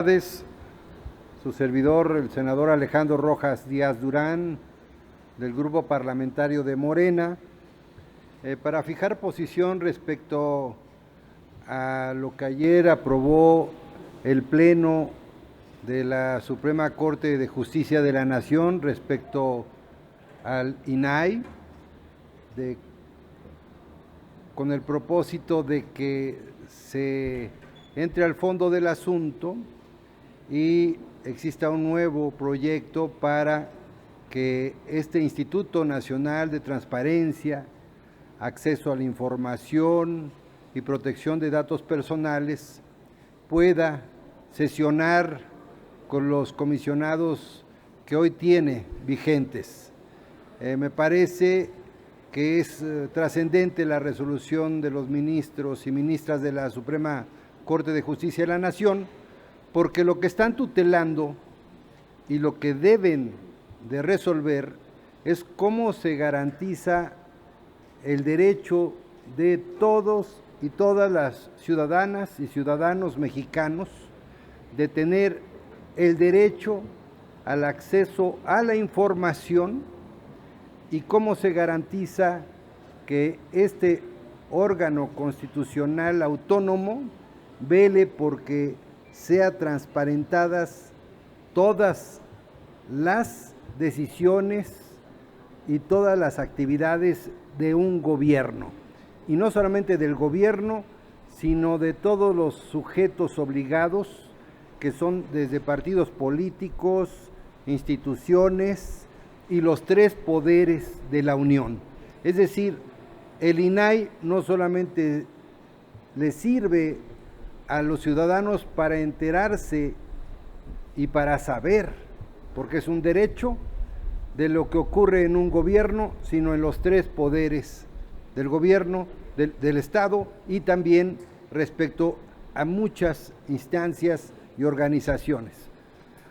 Tardes, su servidor, el senador Alejandro Rojas Díaz Durán, del Grupo Parlamentario de Morena, para fijar posición respecto a lo que ayer aprobó el Pleno de la Suprema Corte de Justicia de la Nación respecto al INAI, con el propósito de que se entre al fondo del asunto y exista un nuevo proyecto para que este Instituto Nacional de Transparencia, Acceso a la Información y Protección de Datos Personales pueda sesionar con los comisionados que hoy tiene vigentes. Me parece que es trascendente la resolución de los ministros y ministras de la Suprema Corte de Justicia de la Nación, porque lo que están tutelando y lo que deben de resolver es cómo se garantiza el derecho de todos y todas las ciudadanas y ciudadanos mexicanos de tener el derecho al acceso a la información y cómo se garantiza que este órgano constitucional autónomo vele porque sea transparentadas todas las decisiones y todas las actividades de un gobierno, y no solamente del gobierno, sino de todos los sujetos obligados, que son desde partidos políticos, instituciones y los tres poderes de la Unión. Es decir, el INAI no solamente le sirve a los ciudadanos para enterarse y para saber, porque es un derecho, de lo que ocurre en un gobierno, sino en los tres poderes del gobierno, del Estado, y también respecto a muchas instancias y organizaciones.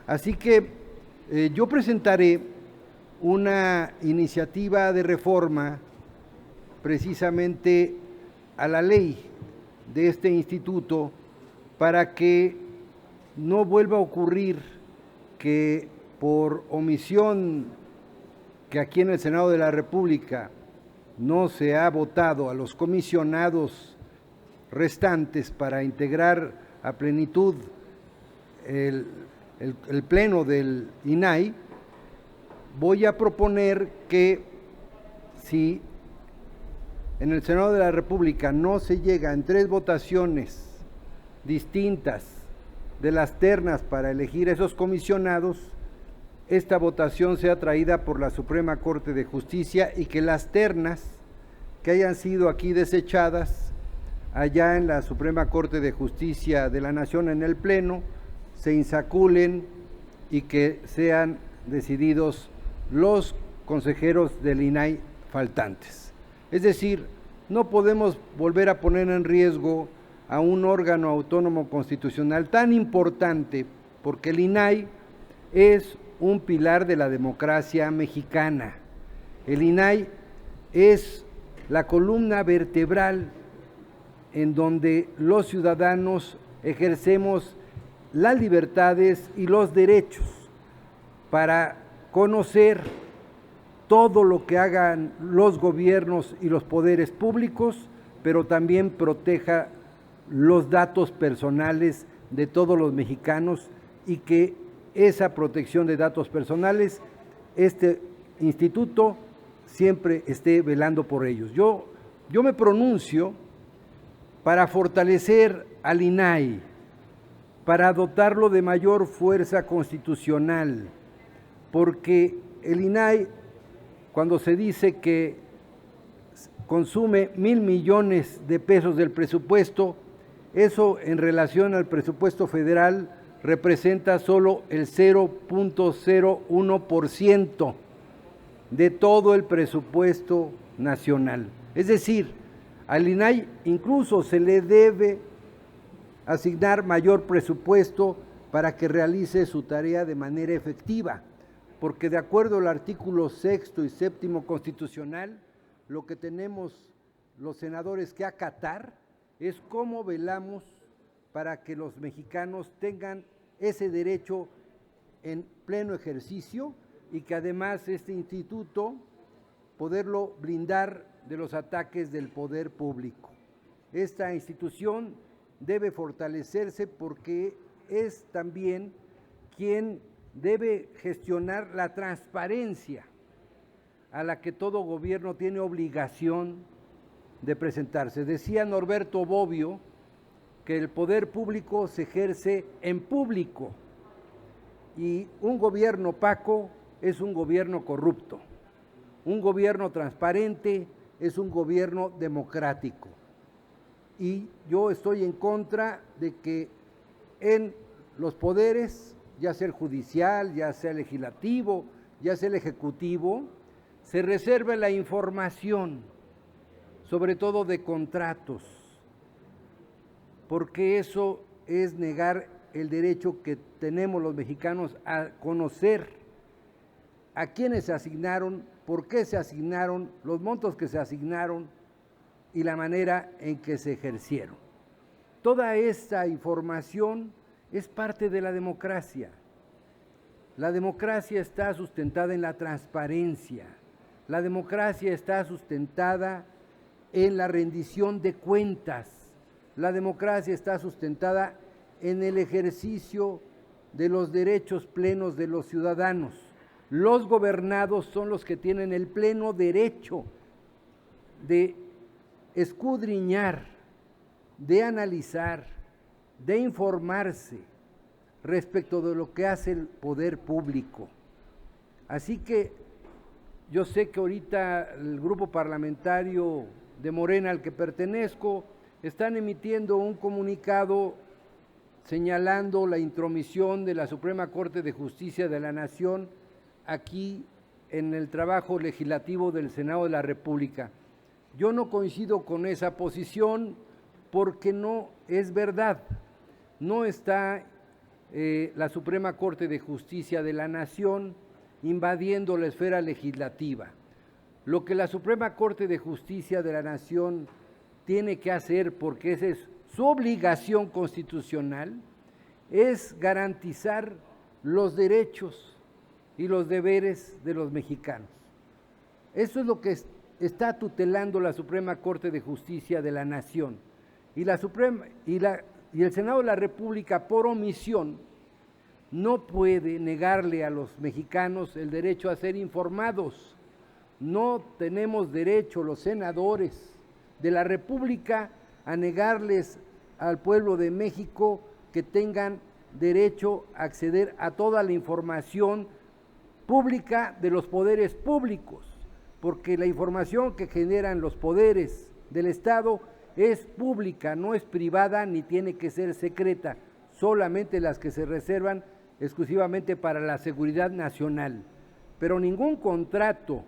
Así que yo presentaré una iniciativa de reforma precisamente a la ley de este instituto, para que no vuelva a ocurrir que por omisión, que aquí en el Senado de la República no se ha votado a los comisionados restantes para integrar a plenitud el pleno del INAI, voy a proponer que si en el Senado de la República no se llega en 3 votaciones distintas de las ternas para elegir esos comisionados, esta votación sea traída por la Suprema Corte de Justicia y que las ternas que hayan sido aquí desechadas allá en la Suprema Corte de Justicia de la Nación en el Pleno se insaculen y que sean decididos los consejeros del INAI faltantes. Es decir, no podemos volver a poner en riesgo a un órgano autónomo constitucional tan importante, porque el INAI es un pilar de la democracia mexicana. El INAI es la columna vertebral en donde los ciudadanos ejercemos las libertades y los derechos para conocer todo lo que hagan los gobiernos y los poderes públicos, pero también proteja los datos personales de todos los mexicanos, y que esa protección de datos personales, este instituto siempre esté velando por ellos. Yo me pronuncio para fortalecer al INAI, para dotarlo de mayor fuerza constitucional, porque el INAI, cuando se dice que consume 1,000 millones de pesos del presupuesto, eso en relación al presupuesto federal representa solo el 0.01% de todo el presupuesto nacional. Es decir, al INAI incluso se le debe asignar mayor presupuesto para que realice su tarea de manera efectiva, porque de acuerdo al artículo 6º y 7º constitucional, lo que tenemos los senadores que acatar es cómo velamos para que los mexicanos tengan ese derecho en pleno ejercicio y que además este instituto poderlo blindar de los ataques del poder público. Esta institución debe fortalecerse porque es también quien debe gestionar la transparencia a la que todo gobierno tiene obligación de presentarse. Decía Norberto Bobbio que el poder público se ejerce en público y un gobierno opaco es un gobierno corrupto. Un gobierno transparente es un gobierno democrático. Y yo estoy en contra de que en los poderes, ya sea el judicial, ya sea el legislativo, ya sea el ejecutivo, se reserve la información, sobre todo de contratos, porque eso es negar el derecho que tenemos los mexicanos a conocer a quiénes se asignaron, por qué se asignaron, los montos que se asignaron y la manera en que se ejercieron. Toda esta información es parte de la democracia. La democracia está sustentada en la transparencia. La democracia está sustentada en la rendición de cuentas. La democracia está sustentada en el ejercicio de los derechos plenos de los ciudadanos. Los gobernados son los que tienen el pleno derecho de escudriñar, de analizar, de informarse respecto de lo que hace el poder público. Así que yo sé que ahorita el grupo parlamentario de Morena al que pertenezco están emitiendo un comunicado señalando la intromisión de la Suprema Corte de Justicia de la Nación aquí en el trabajo legislativo del Senado de la República. Yo no coincido con esa posición porque no es verdad. No está la Suprema Corte de Justicia de la Nación invadiendo la esfera legislativa. Lo que la Suprema Corte de Justicia de la Nación tiene que hacer, porque esa es su obligación constitucional, es garantizar los derechos y los deberes de los mexicanos. Eso es lo que está tutelando la Suprema Corte de Justicia de la Nación. Y el Senado de la República, por omisión, no puede negarle a los mexicanos el derecho a ser informados. No tenemos derecho los senadores de la República a negarles al pueblo de México que tengan derecho a acceder a toda la información pública de los poderes públicos, porque la información que generan los poderes del Estado es pública, no es privada ni tiene que ser secreta, solamente las que se reservan exclusivamente para la seguridad nacional. Pero ningún contrato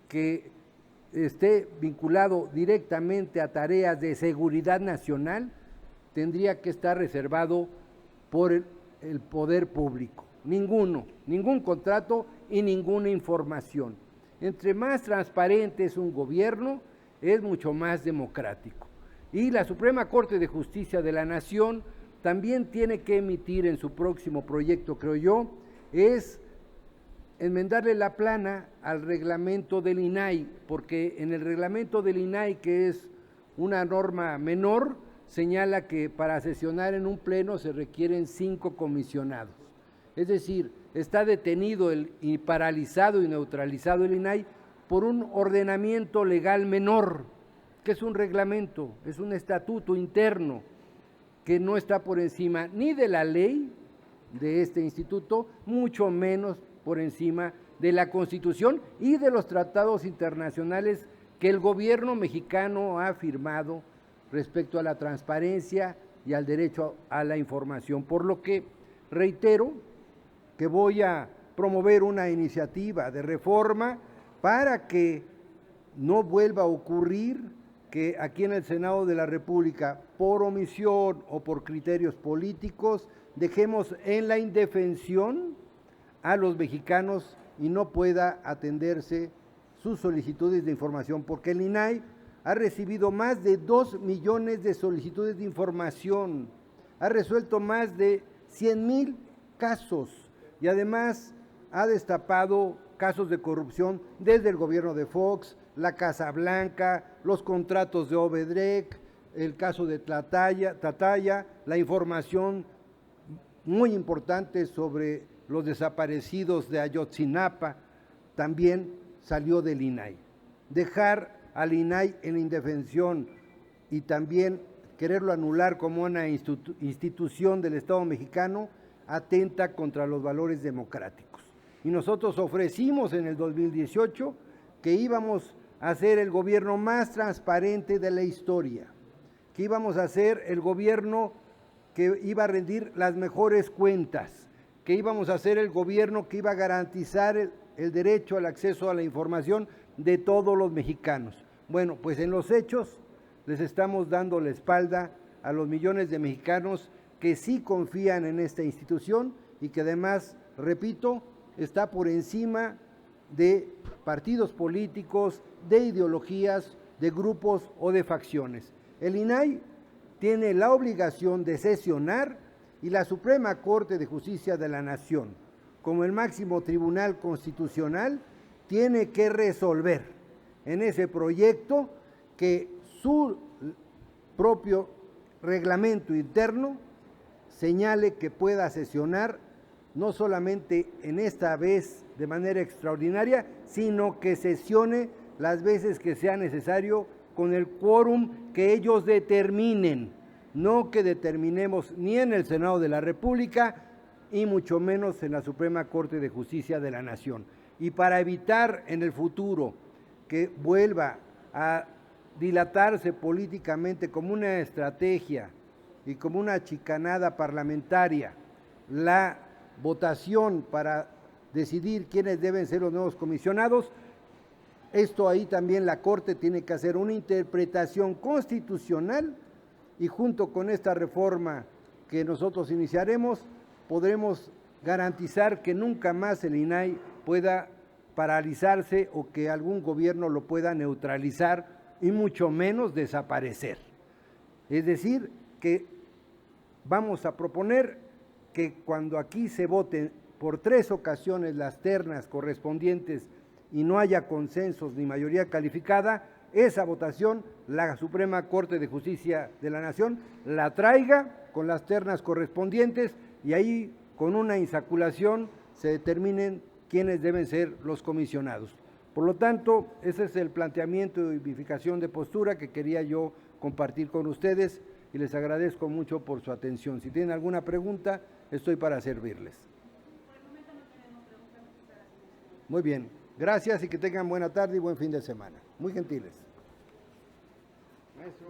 que esté vinculado directamente a tareas de seguridad nacional tendría que estar reservado por el poder público. Ningún contrato y ninguna información. Entre más transparente es un gobierno, es mucho más democrático. Y la Suprema Corte de Justicia de la Nación también tiene que emitir en su próximo proyecto, creo yo, es enmendarle la plana al reglamento del INAI, porque en el reglamento del INAI, que es una norma menor, señala que para sesionar en un pleno se requieren 5 comisionados. Es decir, está detenido y paralizado y neutralizado el INAI por un ordenamiento legal menor, que es un reglamento, es un estatuto interno que no está por encima ni de la ley de este instituto, mucho menos por encima de la Constitución y de los tratados internacionales que el gobierno mexicano ha firmado respecto a la transparencia y al derecho a la información. Por lo que reitero que voy a promover una iniciativa de reforma para que no vuelva a ocurrir que aquí en el Senado de la República, por omisión o por criterios políticos, dejemos en la indefensión a los mexicanos y no pueda atenderse sus solicitudes de información, porque el INAI ha recibido más de 2 millones de solicitudes de información, ha resuelto más de 100,000 casos, y además ha destapado casos de corrupción desde el gobierno de Fox, la Casa Blanca, los contratos de Obedrec, el caso de Tataya, la información muy importante sobre los desaparecidos de Ayotzinapa, también salió del INAI. Dejar al INAI en indefensión y también quererlo anular como una institución del Estado mexicano atenta contra los valores democráticos. Y nosotros ofrecimos en el 2018 que íbamos a ser el gobierno más transparente de la historia, que íbamos a ser el gobierno que iba a rendir las mejores cuentas, que íbamos a ser el gobierno que iba a garantizar el derecho al acceso a la información de todos los mexicanos. Bueno, pues en los hechos les estamos dando la espalda a los millones de mexicanos que sí confían en esta institución y que además, repito, está por encima de partidos políticos, de ideologías, de grupos o de facciones. El INAI tiene la obligación de sesionar y la Suprema Corte de Justicia de la Nación, como el máximo tribunal constitucional, tiene que resolver en ese proyecto que su propio reglamento interno señale que pueda sesionar no solamente en esta vez de manera extraordinaria, sino que sesione las veces que sea necesario con el quórum que ellos determinen, no que determinemos ni en el Senado de la República y mucho menos en la Suprema Corte de Justicia de la Nación. Y para evitar en el futuro que vuelva a dilatarse políticamente como una estrategia y como una chicanada parlamentaria la votación para decidir quiénes deben ser los nuevos comisionados, esto ahí también la Corte tiene que hacer una interpretación constitucional y junto con esta reforma que nosotros iniciaremos, podremos garantizar que nunca más el INAI pueda paralizarse o que algún gobierno lo pueda neutralizar y mucho menos desaparecer. Es decir, que vamos a proponer que cuando aquí se voten por 3 ocasiones las ternas correspondientes y no haya consensos ni mayoría calificada, esa votación la Suprema Corte de Justicia de la Nación la traiga con las ternas correspondientes y ahí con una insaculación se determinen quiénes deben ser los comisionados. Por lo tanto, ese es el planteamiento y verificación de postura que quería yo compartir con ustedes y les agradezco mucho por su atención. Si tienen alguna pregunta, estoy para servirles. Muy bien, gracias y que tengan buena tarde y buen fin de semana. Muy gentiles. Maestro.